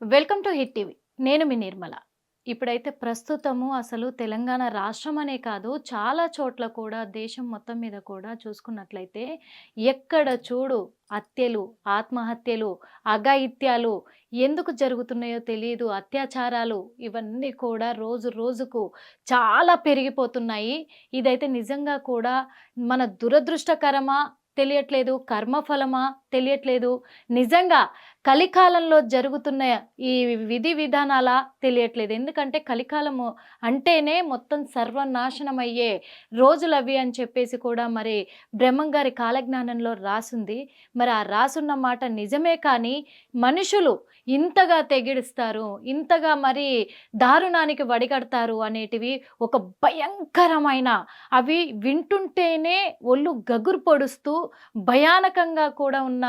Welcome to hit TV. నేను మీ నిర్మల. ఇప్పుడైతే ప్రస్తుతము అసలు తెలంగాణ రాష్ట్రం అనే కాదు, చాలా చోట్ల కూడా దేశం మొత్తం మీద కూడా చూసుకున్నట్లయితే ఎక్కడ చూడు హత్యలు, ఆత్మహత్యలు, అఘాయిత్యాలు ఎందుకు జరుగుతున్నాయో తెలీదు. అత్యాచారాలు ఇవన్నీ కూడా రోజు రోజుకు చాలా పెరిగిపోతున్నాయి. ఇదైతే నిజంగా కూడా మన దురదృష్టకరమా తెలియట్లేదు, కర్మఫలమా తెలియట్లేదు. నిజంగా కలికాలంలో జరుగుతున్న ఈ విధి విధానాలా తెలియట్లేదు. ఎందుకంటే కలికాలము అంటేనే మొత్తం సర్వనాశనమయ్యే రోజులవి అని చెప్పేసి కూడా మరి బ్రహ్మం గారి కాలజ్ఞానంలో రాసుంది. మరి ఆ రాసున్న మాట నిజమే, కానీ మనుషులు ఇంతగా తెగిడిస్తారు, ఇంతగా మరి దారుణానికి వడిగడతారు అనేటివి ఒక భయంకరమైన, అవి వింటుంటేనే ఒళ్ళు గగురు పొడుస్తూ భయానకంగా కూడా ఉన్న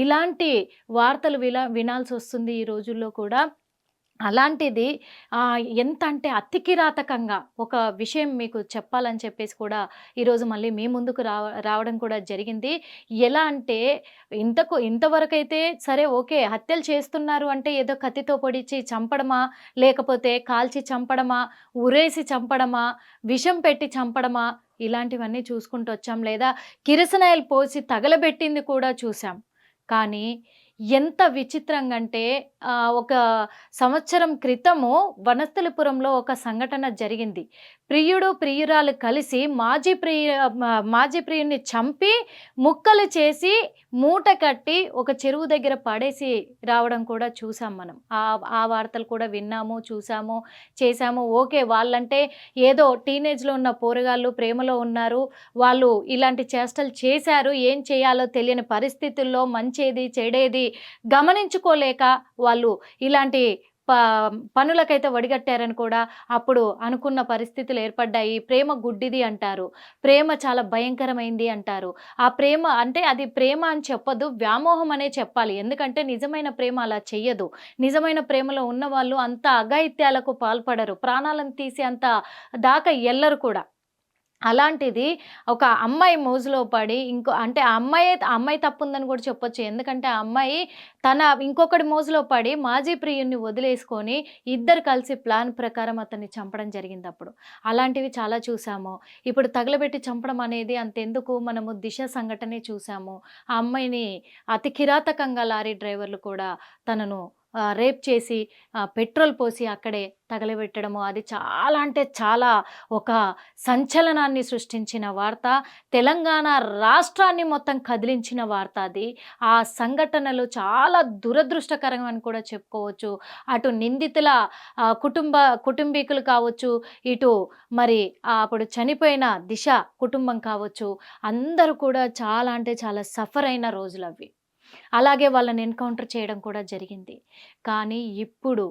ఇలాంటి వార్తలు వినాల్సొస్తుంది ఈ రోజుల్లో కూడా. అలాంటిది ఎంత అంటే అతి కిరాతకంగా ఒక విషయం మీకు చెప్పాలని చెప్పేసి కూడా ఈరోజు మళ్ళీ మీ ముందుకు రావడం కూడా జరిగింది. ఎలా అంటే ఇంతవరకైతే సరే ఓకే, హత్యలు చేస్తున్నారు అంటే ఏదో కత్తితో పొడిచి చంపడమా, లేకపోతే కాల్చి చంపడమా, ఉరేసి చంపడమా, విషం పెట్టి చంపడమా, ఇలాంటివన్నీ చూసుకుంటూ వచ్చాం. లేదా కిరసనాయిల్ పోసి తగలబెట్టింది కూడా చూసాం. కానీ ఎంత విచిత్రంగా అంటే ఒక సంవత్సరం క్రితము వనస్థలిపురంలో ఒక సంఘటన జరిగింది. ప్రియుడు, ప్రియురాలు కలిసి మాజీ ప్రియుడిని చంపి ముక్కలు చేసి మూట కట్టి ఒక చెరువు దగ్గర పడేసి రావడం కూడా చూసాం మనం. ఆ వార్తలు కూడా విన్నాము, చూసాము, చేశాము. ఓకే, వాళ్ళంటే ఏదో టీనేజ్‌లో ఉన్న పోరగాళ్ళు ప్రేమలో ఉన్నారు. వాళ్ళు ఇలాంటి చేష్టలు చేశారు. ఏం చేయాలో తెలియని పరిస్థితుల్లో మంచేది, చెడేది గమనించుకోలేక వాళ్ళు ఇలాంటి ప పనులకైతే ఒడిగట్టారని కూడా అప్పుడు అనుకున్న పరిస్థితులు ఏర్పడ్డాయి. ప్రేమ గుడ్డిది అంటారు. ప్రేమ చాలా భయంకరమైంది అంటారు. ఆ ప్రేమ అంటే అది ప్రేమ అని చెప్పొద్దు, వ్యామోహం అనే చెప్పాలి. ఎందుకంటే నిజమైన ప్రేమ అలా చెయ్యదు. నిజమైన ప్రేమలో ఉన్నవాళ్ళు అంత అఘాయిత్యాలకు పాల్పడరు. ప్రాణాలను తీసే అంత దాకా ఎళ్లరు కూడా. అలాంటిది ఒక అమ్మాయి మోజులో పడి అంటే ఆ అమ్మాయి తప్పుందని కూడా చెప్పొచ్చు. ఎందుకంటే ఆ అమ్మాయి ఇంకొకడి మోజులో పడి మాజీ ప్రియుడిని వదిలేసుకొని ఇద్దరు కలిసి ప్లాన్ ప్రకారం అతన్ని చంపడం జరిగిందప్పుడు. అలాంటివి చాలా చూసాము. ఇప్పుడు తగలబెట్టి చంపడం అనేది అంతెందుకు, మనము దిశ సంఘటనే చూసాము. ఆ అమ్మాయిని అతి కిరాతకంగా లారీ డ్రైవర్లు కూడా తనను రేప్ చేసి పెట్రోల్ పోసి అక్కడే తగలబెట్టడము, అది చాలా అంటే చాలా ఒక సంచలనాన్ని సృష్టించిన వార్త. తెలంగాణ రాష్ట్రాన్ని మొత్తం కదిలించిన వార్త అది. ఆ సంఘటనలు చాలా దురదృష్టకరం అని కూడా చెప్పుకోవచ్చు. అటు నిందితుల కుటుంబీకులు కావచ్చు, ఇటు మరి అప్పుడు చనిపోయిన దిశ కుటుంబం కావచ్చు, అందరూ కూడా చాలా అంటే చాలా సఫర్ అయిన రోజులవి. అలాగే వాళ్ళని ఎన్‌కౌంటర్ చేయడం కూడా జరిగింది. కానీ ఇప్పుడు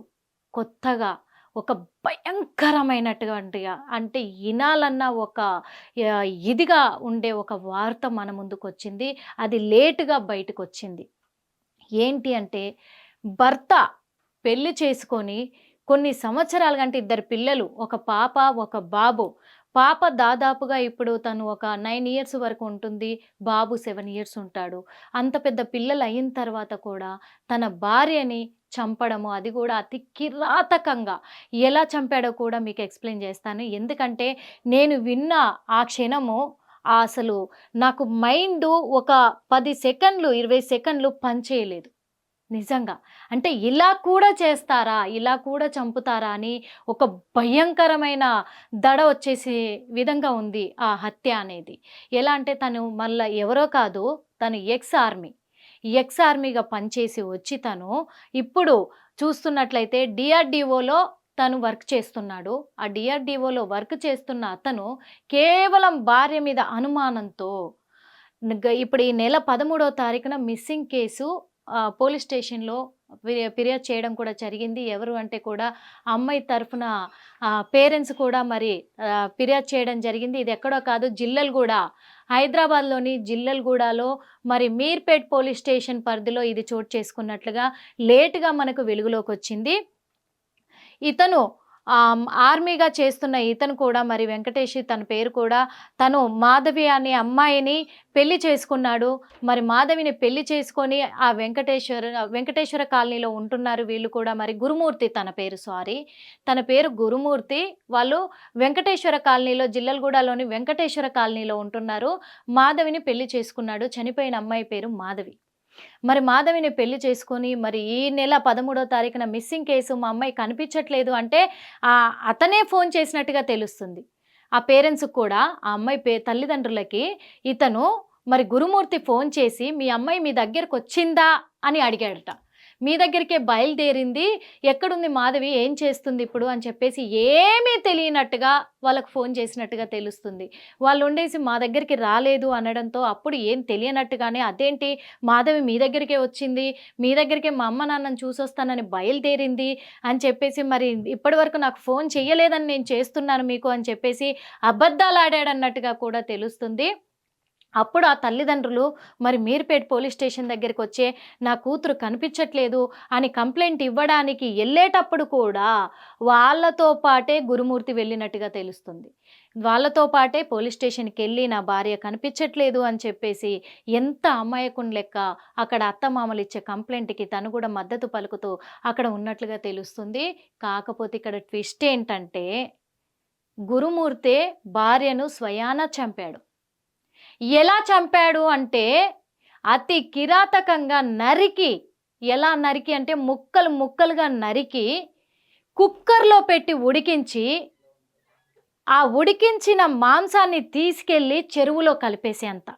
కొత్తగా ఒక భయంకరమైనటువంటిగా అంటే ఇనాలన్న ఒక ఇదిగా ఉండే ఒక వార్త మన ముందుకొచ్చింది. అది లేట్‌గా బయటకొచ్చింది. ఏంటి అంటే, భర్త పెళ్లి చేసుకొని కొన్ని సంవత్సరాలుగా, అంటే ఇద్దరు పిల్లలు, ఒక పాప, ఒక బాబు. పాప దాదాపుగా ఇప్పుడు తను ఒక 9 ఇయర్స్ వరకు ఉంటుంది. బాబు 7 ఇయర్స్ ఉంటాడు. అంత పెద్ద పిల్లలు అయిన తర్వాత కూడా తన భార్యని చంపడము, అది కూడా అతి కిరాతకంగా. ఎలా చంపాడో కూడా మీకు ఎక్స్‌ప్లెయిన్ చేస్తాను. ఎందుకంటే నేను విన్న ఆ క్షణము అసలు నాకు మైండు ఒక 10 సెకండ్లు, 20 సెకండ్లు పనిచేయలేదు. నిజంగా. అంటే ఇలా కూడా చేస్తారా? ఇలా కూడా చంపుతారా? అని ఒక భయంకరమైన దడ వచ్చేసే విధంగా ఉంది ఆ హత్య అనేది. ఎలా అంటే తను మళ్ళా ఎవరో కాదు, తను ఎక్స్ ఆర్మీగా పనిచేసి వచ్చి తను ఇప్పుడు చూస్తున్నట్లయితే డీఆర్‌డీఓలో తను వర్క్ చేస్తున్నాడు. ఆ డీఆర్‌డీఓలో వర్క్ చేస్తున్న అతను కేవలం భార్య మీద అనుమానంతో ఇప్పుడు ఈ నెల 13వ తారీఖున మిస్సింగ్ కేసు పోలీస్ స్టేషన్‌లో ఫిర్యాదు చేయడం కూడా జరిగింది. ఎవరు అంటే కూడా అమ్మాయి తరఫున పేరెంట్స్ కూడా మరి ఫిర్యాదు చేయడం జరిగింది. ఇది ఎక్కడో కాదు, జిల్లెలగూడ, హైదరాబాద్‌లోని జిల్లెలగూడలో మరి మీర్పేట్ పోలీస్ స్టేషన్ పరిధిలో ఇది చోటు చేసుకున్నట్లుగా లేట్‌గా మనకు వెలుగులోకొచ్చింది. ఇతను ఆర్మీగా చేస్తున్న ఇతను కూడా మరి వెంకటేష్ తన పేరు కూడా తను మాధవి అనే అమ్మాయిని పెళ్లి చేసుకున్నాడు. మరి మాధవిని పెళ్లి చేసుకొని ఆ వెంకటేశ్వర కాలనీలో ఉంటున్నారు వీళ్ళు కూడా. మరి గురుమూర్తి తన పేరు, సారీ, తన పేరు గురుమూర్తి. వాళ్ళు వెంకటేశ్వర కాలనీలో, జిల్లలగూడలోని వెంకటేశ్వర కాలనీలో ఉంటున్నారు. మాధవిని పెళ్లి చేసుకున్నాడు. చనిపోయిన అమ్మాయి పేరు మాధవి. మరి మాధవిని పెళ్లి చేసుకొని మరి ఈ నెల 13వ తారీఖున మిస్సింగ్ కేసు, మా అమ్మాయి కనిపించట్లేదు అంటే అతనే ఫోన్ చేసినట్టుగా తెలుస్తుంది. ఆ పేరెంట్స్‌కి కూడా, ఆ అమ్మాయి తల్లిదండ్రులకి ఇతను మరి గురుమూర్తి ఫోన్ చేసి మీ అమ్మాయి మీ దగ్గరకొచ్చిందా అని అడిగాడట. మీ దగ్గరికే బయలుదేరింది, ఎక్కడుంది మాధవి, ఏం చేస్తుంది ఇప్పుడు అని చెప్పేసి ఏమీ తెలియనట్టుగా వాళ్ళకు ఫోన్ చేసినట్టుగా తెలుస్తుంది. వాళ్ళు ఉండేసి మా దగ్గరికి రాలేదు అనడంతో అప్పుడు ఏం తెలియనట్టుగానే అదేంటి మాధవి మీ దగ్గరికే వచ్చింది, మీ దగ్గరికే మా అమ్మ నాన్నని చూసొస్తానని బయలుదేరింది అని చెప్పేసి, మరి ఇప్పటివరకు నాకు ఫోన్ చెయ్యలేదని నేను చేస్తున్నాను మీకు అని చెప్పేసి అబద్ధాలాడాడన్నట్టుగా కూడా తెలుస్తుంది. అప్పుడు ఆ తల్లిదండ్రులు మరి మీర్పేట్ పోలీస్ స్టేషన్ దగ్గరికి వచ్చే నా కూతురు కనిపించట్లేదు అని కంప్లైంట్ ఇవ్వడానికి వెళ్ళేటప్పుడు కూడా వాళ్ళతో పాటే గురుమూర్తి వెళ్ళినట్టుగా తెలుస్తుంది. వాళ్ళతో పాటే పోలీస్ స్టేషన్కి వెళ్ళి నా భార్య కనిపించట్లేదు అని చెప్పేసి ఎంత అమాయకుని లెక్క అక్కడ అత్తమామలు ఇచ్చే కంప్లైంట్కి తను కూడా మద్దతు పలుకుతూ అక్కడ ఉన్నట్లుగా తెలుస్తుంది. కాకపోతే ఇక్కడ ట్విస్ట్ ఏంటంటే గురుమూర్తే భార్యను స్వయాన చంపాడు. ఎలా చంపాడు అంటే అతి కిరాతకంగా నరికి, ఎలా నరికి అంటే ముక్కలు ముక్కలుగా నరికి కుక్కర్లో పెట్టి ఉడికించి, ఆ ఉడికించిన మాంసాన్ని తీసుకెళ్ళి చెరువులో కలిపేసేంత.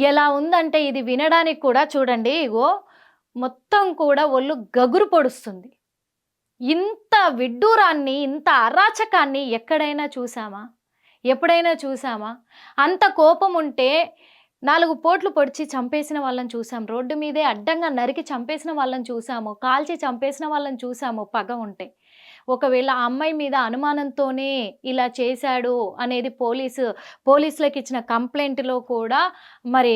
ఎలా ఉందంటే ఇది వినడానికి కూడా చూడండి, ఇగో మొత్తం కూడా ఒళ్ళు గగురు పొడుస్తుంది. ఇంత విడ్డూరాన్ని, ఇంత అరాచకాన్ని ఎక్కడైనా చూసామా? ఎప్పుడైనా చూసామా? అంత కోపం ఉంటే 4 పోట్లు పొడిచి చంపేసిన వాళ్ళని చూసాం. రోడ్డు మీదే అడ్డంగా నరికి చంపేసిన వాళ్ళని చూసాము. కాల్చి చంపేసిన వాళ్ళని చూసాము పగ ఉంటే. ఒకవేళ ఆ అమ్మాయి మీద అనుమానంతోనే ఇలా చేశాడు అనేది పోలీసులకు ఇచ్చిన కంప్లైంట్‌లో కూడా మరి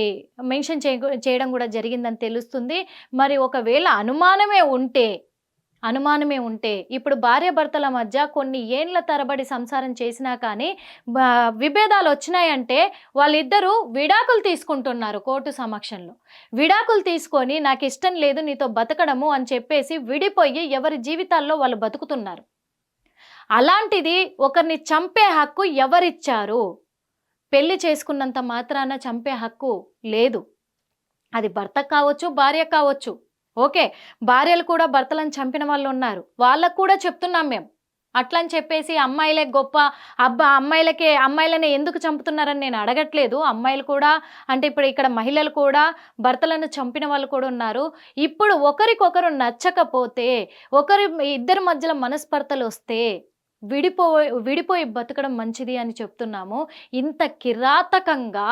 మెన్షన్ చేయడం కూడా జరిగిందని తెలుస్తుంది. మరి ఒకవేళ అనుమానమే ఉంటే ఇప్పుడు భార్యాభర్తల మధ్య కొన్ని ఏండ్ల తరబడి సంసారం చేసినా కానీ విభేదాలు వచ్చినాయంటే వాళ్ళిద్దరూ విడాకులు తీసుకుంటున్నారు కోర్టు సమక్షంలో. విడాకులు తీసుకొని నాకు ఇష్టం లేదు నీతో బతకడము అని చెప్పేసి విడిపోయి ఎవరి జీవితాల్లో వాళ్ళు బతుకుతున్నారు. అలాంటిది ఒకరిని చంపే హక్కు ఎవరిచ్చారు? పెళ్లి చేసుకున్నంత మాత్రాన చంపే హక్కు లేదు. అది భర్త కావచ్చు, భార్య కావచ్చు. ఓకే, భార్యలు కూడా భర్తలను చంపిన వాళ్ళు ఉన్నారు. వాళ్ళకు కూడా చెప్తున్నాం మేము. అట్లని చెప్పేసి అమ్మాయిలే గొప్ప, అమ్మాయిలనే ఎందుకు చంపుతున్నారని నేను అడగట్లేదు. అమ్మాయిలు కూడా అంటే ఇప్పుడు ఇక్కడ మహిళలు కూడా భర్తలను చంపిన వాళ్ళు కూడా ఉన్నారు. ఇప్పుడు ఒకరికొకరు నచ్చకపోతే, ఇద్దరి మధ్యలో మనస్పర్ధలు వస్తే విడిపోయి బతకడం మంచిది అని చెప్తున్నాము. ఇంత కిరాతకంగా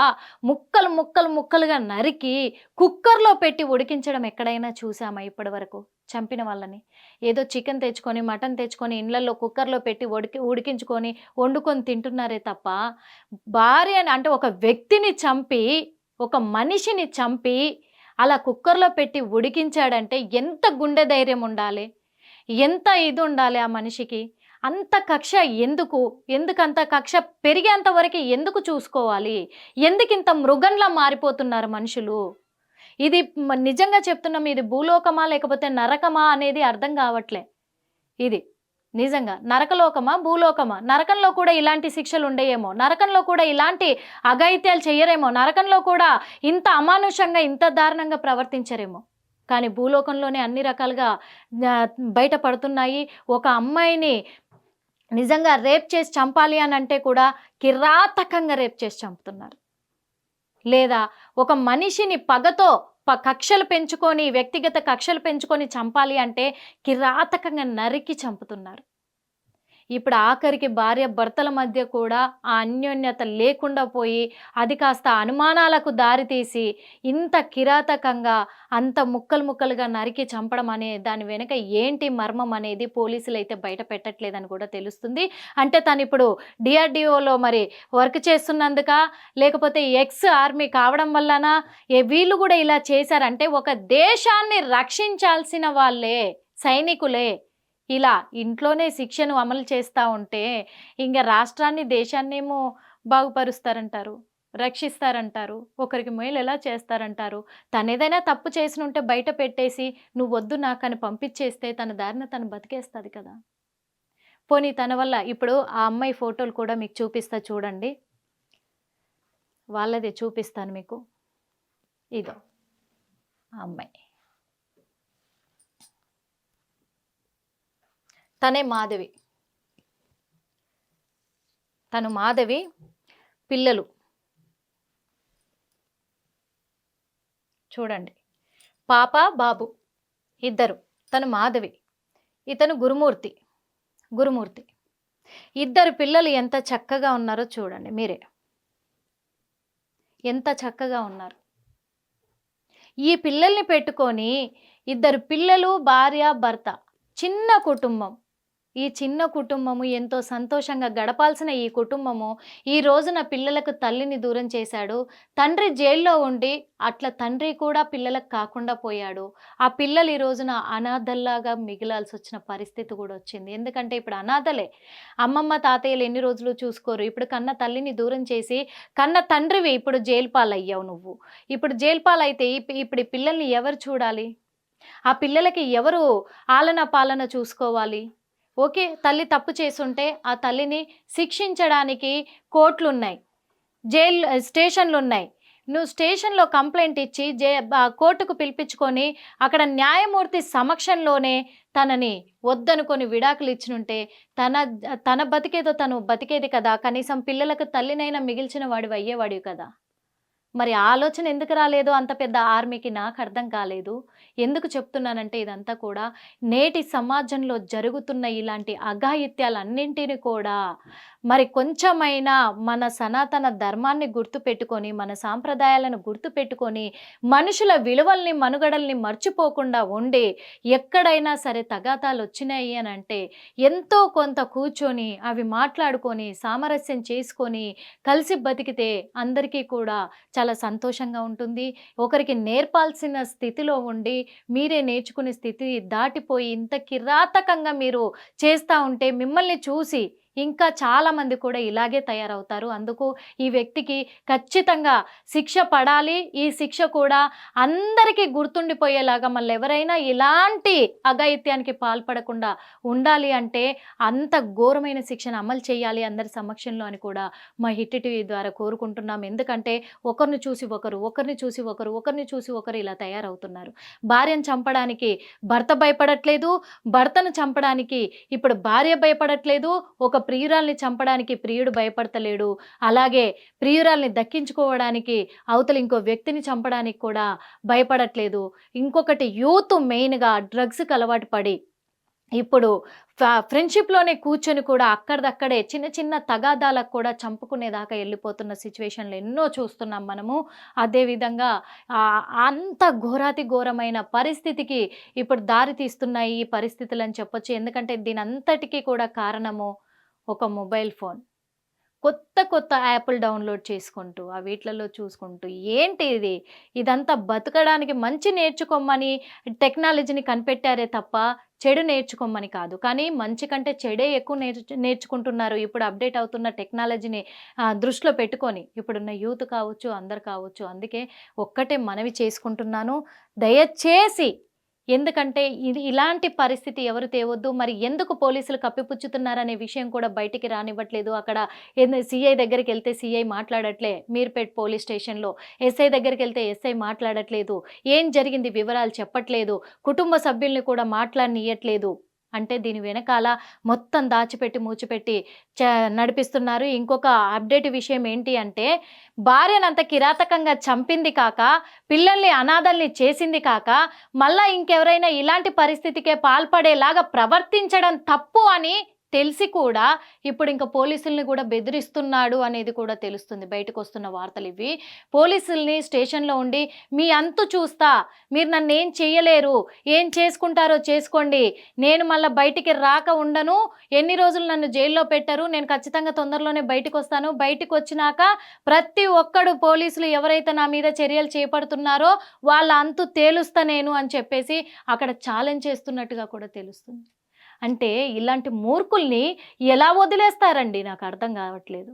ముక్కలుగా నరికి కుక్కర్లో పెట్టి ఉడికించడం ఎక్కడైనా చూసామా ఇప్పటివరకు? చంపిన వాళ్ళని ఏదో చికెన్ తెచ్చుకొని, మటన్ తెచ్చుకొని ఇళ్లలో కుక్కర్లో పెట్టి ఉడికించుకొని వండుకొని తింటున్నారే తప్ప, భార్యని అంటే ఒక వ్యక్తిని చంపి, ఒక మనిషిని చంపి అలా కుక్కర్లో పెట్టి ఉడికించాడంటే ఎంత గుండె ధైర్యం ఉండాలి, ఎంత ఇది ఉండాలి ఆ మనిషికి? అంత కక్ష ఎందుకంత కక్ష పెరిగేంత వరకు ఎందుకు చూసుకోవాలి? ఎందుకింత మృగంలా మారిపోతున్నారు మనుషులు? ఇది నిజంగా చెప్తున్నాం, ఇది భూలోకమా లేకపోతే నరకమా అనేది అర్థం కావట్లే. ఇది నిజంగా నరకలోకమా, భూలోకమా? నరకంలో కూడా ఇలాంటి శిక్షలు ఉండేయేమో, నరకంలో కూడా ఇలాంటి అఘాయిత్యాలు చెయ్యరేమో, నరకంలో కూడా ఇంత అమానుషంగా, ఇంత దారుణంగా ప్రవర్తించరేమో. కానీ భూలోకంలోనే అన్ని రకాలుగా బయటపడుతున్నాయి. ఒక అమ్మాయిని నిజంగా రేప్ చేసి చంపాలి అని అంటే కూడా కిరాతకంగా రేప్ చేసి చంపుతున్నారు. లేదా ఒక మనిషిని పగతో కక్షలు పెంచుకొని, వ్యక్తిగత కక్షలు పెంచుకొని చంపాలి అంటే కిరాతకంగా నరికి చంపుతున్నారు. ఇప్పుడు ఆఖరికి భార్య భర్తల మధ్య కూడా ఆ అన్యోన్యత లేకుండా పోయి అది కాస్త అనుమానాలకు దారితీసి ఇంత కిరాతకంగా అంత ముక్కలుగా నరికి చంపడం అనే దాని వెనుక ఏంటి మర్మం అనేది పోలీసులు అయితే బయట పెట్టట్లేదని కూడా తెలుస్తుంది. అంటే తను ఇప్పుడు డిఆర్డిఓలో మరి వర్క్ చేస్తున్నందుక, లేకపోతే ఎక్స్ ఆర్మీ కావడం వల్లనా, వీళ్ళు కూడా ఇలా చేశారంటే ఒక దేశాన్ని రక్షించాల్సిన వాళ్ళే, సైనికులే, ఇలా ఇంట్లోనే శిక్షను అమలు చేస్తా ఉంటే, ఇంగ రాష్ట్రాన్ని, దేశాన్నేమో బాగుపరుస్తారంటారు, రక్షిస్తారంటారు. ఒకరికి మేలు ఎలా చేస్తారంటారు? తనేదైనా తప్పు చేసునుంటే బయట పెట్టేసి, "నువ్వొద్దు నాకని" పంపించేస్తే తన దారిన తను బతికేస్తది కదా! పోనీ తన వల్ల ఇప్పుడు ఆ అమ్మాయి ఫోటోలు కూడా మీకు చూపిస్తా చూడండి. వాళ్ళదే చూపిస్తాను మీకు. ఇదో ఆ అమ్మాయి. తనే మాధవి. తను మాధవి. పిల్లలు చూడండి. పాప, బాబు ఇద్దరు. తను మాధవి. ఇతను గురుమూర్తి. గురుమూర్తి. ఇద్దరు పిల్లలు ఎంత చక్కగా ఉన్నారో చూడండి మీరే. ఎంత చక్కగా ఉన్నారు. ఈ పిల్లల్ని పెట్టుకొని ఇద్దరు పిల్లలు, భార్య, భర్త. చిన్న కుటుంబం. ఈ చిన్న కుటుంబము ఎంతో సంతోషంగా గడపాల్సిన ఈ కుటుంబము ఈ రోజున పిల్లలకు తల్లిని దూరం చేశాడు. తండ్రి జైల్లో ఉండి అట్లా తండ్రి కూడా పిల్లలకు కాకుండా పోయాడు. ఆ పిల్లలు ఈ రోజున అనాథల్లాగా మిగిలాల్సొచ్చిన పరిస్థితి కూడా వచ్చింది. ఎందుకంటే ఇప్పుడు అనాథలే. అమ్మమ్మ, తాతయ్యలు ఎన్ని రోజులు చూసుకోరు. ఇప్పుడు కన్న తల్లిని దూరం చేసి కన్న తండ్రివి ఇప్పుడు జైలు పాలయ్యావు నువ్వు. ఇప్పుడు జైలు పాలైతే ఇప్పుడు ఈ పిల్లల్ని ఎవరు చూడాలి? ఆ పిల్లలకి ఎవరు ఆలన పాలన చూసుకోవాలి? ఓకే. తల్లి తప్పు చేసుంటే, ఆ తల్లిని శిక్షించడానికి కోర్టులున్నాయి. స్టేషన్‌లున్నాయి. నువ్వు స్టేషన్‌లో కంప్లెయింట్ ఇచ్చి కోర్టుకు పిలిపించుకొని, అక్కడ న్యాయమూర్తి సమక్షంలోనే తనని వద్దనుకొని విడాకులు ఇచ్చినుంటే, తన తన బతికేదో తను బతికేది కదా! కనీసం పిల్లలకు తల్లినైనా మిగిల్చిన వాడివి అయ్యేవాడివి కదా! మరి ఆలోచన ఎందుకు రాలేదో అంత పెద్ద ఆర్మీకి నాకర్థం కాలేదు. ఎందుకు చెప్తున్నానంటే ఇదంతా కూడా నేటి సమాజంలో జరుగుతున్న ఇలాంటి అఘాయిత్యాలన్నింటిని కూడా మరి కొంచెమైనా మన సనాతన ధర్మాన్ని గుర్తుపెట్టుకొని, మన సాంప్రదాయాలను గుర్తుపెట్టుకొని, మనుషుల విలువల్ని, మనుగడల్ని మర్చిపోకుండా ఉండి, ఎక్కడైనా సరే తగాదాలొచ్చినాయి అనంటే ఎంతో కొంత కూర్చొని, అవి మాట్లాడుకొని, సామరస్యం చేసుకొని, కలిసి బతికితే అందరికీ కూడా చాలా సంతోషంగా ఉంటుంది. ఒకరికి నేర్పాల్సిన స్థితిలో ఉండి, మీరే నేర్చుకునే స్థితి దాటిపోయి ఇంత కిరాతకంగా మీరు చేస్తా ఉంటే మిమ్మల్ని చూసి ఇంకా చాలామంది కూడా ఇలాగే తయారవుతారు. అందుకు ఈ వ్యక్తికి ఖచ్చితంగా శిక్ష పడాలి. ఈ శిక్ష కూడా అందరికీ గుర్తుండిపోయేలాగా మళ్ళెవరైనా ఇలాంటి అఘాయిత్యానికి పాల్పడకుండా ఉండాలి అంటే అంత ఘోరమైన శిక్షను అమలు చేయాలి అందరి సమక్షంలో అని కూడా మా హిట్ టీవీ ద్వారా కోరుకుంటున్నాం. ఎందుకంటే ఒకరిని చూసి ఒకరు, ఒకరిని చూసి ఒకరు, ఒకరిని చూసి ఒకరు ఇలా తయారవుతున్నారు. భార్యను చంపడానికి భర్త భయపడట్లేదు. భర్తను చంపడానికి ఇప్పుడు భార్య భయపడట్లేదు. ఒక ప్రియురాల్ని చంపడానికి ప్రియుడు భయపడతలేడు. అలాగే ప్రియురాల్ని దక్కించుకోవడానికి అవతల ఇంకో వ్యక్తిని చంపడానికి కూడా భయపడట్లేదు. ఇంకొకటి యూత్ మెయిన్‌గా డ్రగ్స్‌కి అలవాటు పడి ఇప్పుడు ఫ్రెండ్‌షిప్‌లోనే కూర్చొని కూడా అక్కడిదక్కడే చిన్న చిన్న తగాదాలకు కూడా చంపుకునేదాకా ఎళ్ళిపోతున్న సిట్యుయేషన్‌లు ఎన్నో చూస్తున్నాం మనము. అదే విధంగా అంత ఘోరాతి ఘోరమైన పరిస్థితికి ఇప్పుడు దారి తీస్తున్నాయి ఈ పరిస్థితులని చెప్పొచ్చు. ఎందుకంటే దీనంతటికి కూడా కారణము ఒక మొబైల్ ఫోన్. కొత్త కొత్త యాపులు డౌన్‌లోడ్ చేసుకుంటూ, ఆ వీట్లలో చూసుకుంటూ ఏంటి ఇది? ఇదంతా బతకడానికి మంచి నేర్చుకోమని టెక్నాలజీని కనిపెట్టారే తప్ప, చెడు నేర్చుకోమని కాదు. కానీ మంచి కంటే చెడే ఎక్కువ నేర్చుకుంటున్నారు. ఇప్పుడు అప్‌డేట్ అవుతున్న టెక్నాలజీని దృష్టిలో పెట్టుకొని. ఇప్పుడున్న యూత్ కావచ్చు, అందరు కావచ్చు. అందుకే ఒక్కటే మనవి చేసుకుంటున్నాను. దయచేసి ఎందుకంటే ఇలాంటి పరిస్థితి ఎవరు తేవద్దు. మరి ఎందుకు పోలీసులు కప్పిపుచ్చుతున్నారనే విషయం కూడా బయటికి రానివ్వట్లేదు. అక్కడ సీఐ దగ్గరికెళ్తే సీఐ మాట్లాడట్లే. మీర్‌పేట్ పోలీస్ స్టేషన్‌లో. ఎస్ఐ దగ్గరికెళ్తే ఎస్ఐ మాట్లాడట్లేదు. ఏం జరిగింది వివరాలు చెప్పట్లేదు. కుటుంబ సభ్యుల్ని కూడా మాట్లాడనియ్యట్లేదు. అంటే దీని వెనకాల మొత్తం దాచిపెట్టి, మూచిపెట్టి నడిపిస్తున్నారు. ఇంకొక అప్డేట్ విషయం ఏంటి అంటే, భార్యనంత కిరాతకంగా చంపింది కాక, పిల్లల్ని అనాథల్ని చేసింది కాక, మళ్ళా ఇంకెవరైనా ఇలాంటి పరిస్థితికే పాల్పడేలాగా ప్రవర్తించడం తప్పు అని తెలిసి కూడా ఇప్పుడింక పోలీసుల్ని కూడా బెదిరిస్తున్నాడు అనేది కూడా తెలుస్తుంది. బయటకొస్తున్న వార్తలివి. పోలీసుల్ని స్టేషన్‌లో ఉండి, "మీ అంతు చూస్తా. మీరు నన్నేం చెయ్యలేరు. ఏం చేసుకుంటారో చేసుకోండి. నేను మళ్ళా బయటికి రాక ఉండను. ఎన్ని రోజులు నన్ను జైల్లో పెట్టరు. నేను ఖచ్చితంగా తొందరలోనే బయటికొస్తాను. బయటికొచ్చినాక ప్రతి ఒక్కడు పోలీసులు ఎవరైతే నా మీద చర్యలు చేపడుతున్నారో వాళ్ళ అంతు తేలుస్తా నేను" అని చెప్పేసి అక్కడ ఛాలెంజ్ చేస్తున్నట్టుగా కూడా తెలుస్తుంది. అంటే ఇలాంటి మూర్ఖుల్ని ఎలా వదిలేస్తారండి? నాకు అర్థం కావట్లేదు.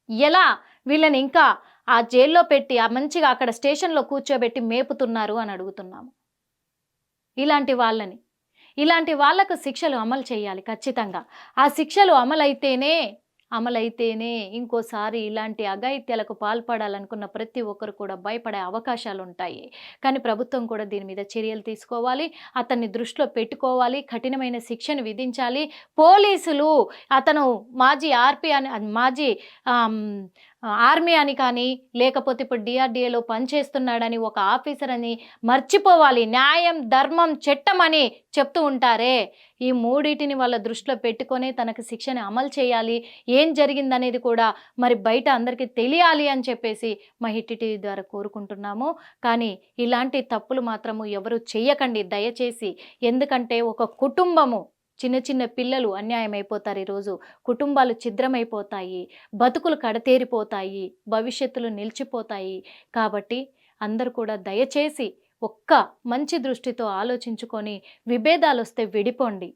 ఎలా వీళ్ళని ఇంకా ఆ జైల్లో పెట్టి మంచిగా అక్కడ స్టేషన్‌లో కూర్చోబెట్టి మేపుతున్నారు అని అడుగుతున్నాము. ఇలాంటి వాళ్ళని. ఇలాంటి వాళ్ళకు శిక్షలు అమలు చేయాలి ఖచ్చితంగా. ఆ శిక్షలు అమలైతేనే ఇంకోసారి ఇలాంటి అఘాయిత్యాలకు పాల్పడాలనుకున్న ప్రతి ఒక్కరు కూడా భయపడే అవకాశాలుంటాయి. కానీ ప్రభుత్వం కూడా దీని మీద చర్యలు తీసుకోవాలి. అతన్ని దృష్టిలో పెట్టుకోవాలి. కఠినమైన శిక్షను విధించాలి. పోలీసులు అతను మాజీ ఆర్మీ అని కానీ, లేకపోతే ఇప్పుడు DRDAలో పనిచేస్తున్నాడని ఒక ఆఫీసర్ అని మర్చిపోవాలి. న్యాయం, ధర్మం, చట్టం అని చెప్తూ ఉంటారే, ఈ మూడిటిని వాళ్ళ దృష్టిలో పెట్టుకొని తనకు శిక్షని అమలు చేయాలి. ఏం జరిగిందనేది కూడా మరి బయట అందరికీ తెలియాలి అని చెప్పేసి మా హిట్ టీవీ ద్వారా కోరుకుంటున్నాము. కానీ ఇలాంటి తప్పులు మాత్రము ఎవరు చెయ్యకండి దయచేసి. ఎందుకంటే ఒక కుటుంబము, చిన్న చిన్న పిల్లలు అన్యాయమైపోతారు. ఈరోజు కుటుంబాలు ఛిద్రమైపోతాయి, బతుకులు కడతేరిపోతాయి, భవిష్యత్తులు నిలిచిపోతాయి. కాబట్టి అందరూ కూడా దయచేసి ఒక్క మంచి దృష్టితో ఆలోచించుకొని విభేదాలొస్తే విడిపోండి.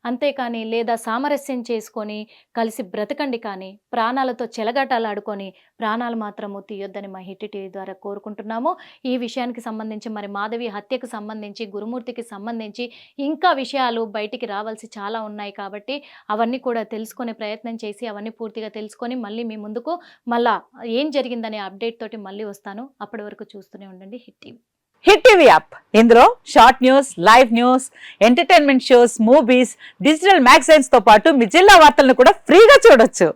అంతేకాని లేదా సామరస్యం చేసుకొని కలిసి బ్రతకండి. కానీ ప్రాణాలతో చెలగాటాలాడుకొని ప్రాణాలు మాత్రము తీయొద్దని మా హిట్ టీవీ ద్వారా కోరుకుంటున్నాము. ఈ విషయానికి సంబంధించి మరి మాధవి హత్యకు సంబంధించి, గురుమూర్తికి సంబంధించి ఇంకా విషయాలు బయటికి రావాల్సి చాలా ఉన్నాయి. కాబట్టి అవన్నీ కూడా తెలుసుకునే ప్రయత్నం చేసి అవన్నీ పూర్తిగా తెలుసుకొని మళ్ళీ మీ ముందుకు మళ్ళా ఏం జరిగిందనే అప్డేట్ తోటి మళ్ళీ వస్తాను. అప్పటి వరకు చూస్తూనే ఉండండి hit TV. Hit TV app, ఇందులో short news, live news, entertainment shows, movies, digital magazines తో పాటు మీ జిల్లా వార్తలను కూడా ఫ్రీగా చూడొచ్చు.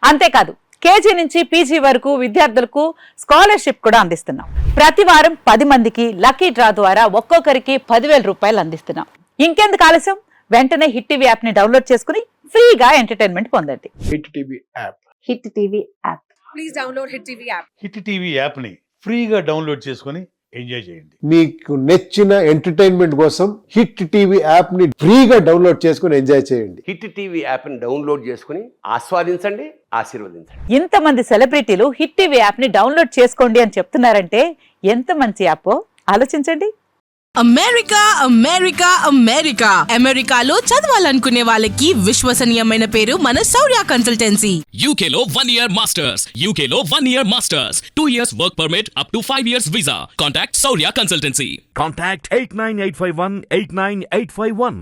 అంతేకాదు KG నుంచి PG వరకు విద్యార్థులకు స్కాలర్షిప్ కూడా అందిస్తున్నాం. ప్రతి వారం 10 మందికి లక్కీ డ్రా ద్వారా ఒక్కొక్కరికి 10,000 రూపాయలు అందిస్తున్నాం. ఇంకెందుకు ఆలస్యం, వెంటనే హిట్ టీవీ యాప్ ని డౌన్లోడ్ చేసుకుని ఫ్రీగా ఎంటర్టైన్మెంట్ పొందండి. Hit TV app. Hit TV app. Please download hit TV app. Hit TV app ని ఫ్రీగా డౌన్లోడ్ చేసుకొని ఎంజాయ్ చేయండి. మీకు నచ్చిన ఎంటర్టైన్మెంట్ కోసం హిట్ టీవీ యాప్ ని ఫ్రీగా డౌన్లోడ్ చేసుకొని ఎంజాయ్ చేయండి. హిట్ టీవీ యాప్ ని డౌన్లోడ్ చేసుకుని ఆస్వాదించండి, ఆశీర్వదించండి. ఇంతమంది సెలబ్రిటీలు హిట్ టీవీ యాప్ ని డౌన్లోడ్ చేసుకోండి అని చెప్తున్నారంటే ఎంత మంచి యాప్ ఆలోచించండి. అమెరికాలో చదవాలనుకునే వాళ్ళకి విశ్వసనీయమైన పేరు మన శౌర్య కన్సల్టెన్సీ. UK లో 1 year masters. UK లో 1 year masters. 2 years work permit up to 5 years visa. Contact Saurya Consultancy. Contact 89851 89851.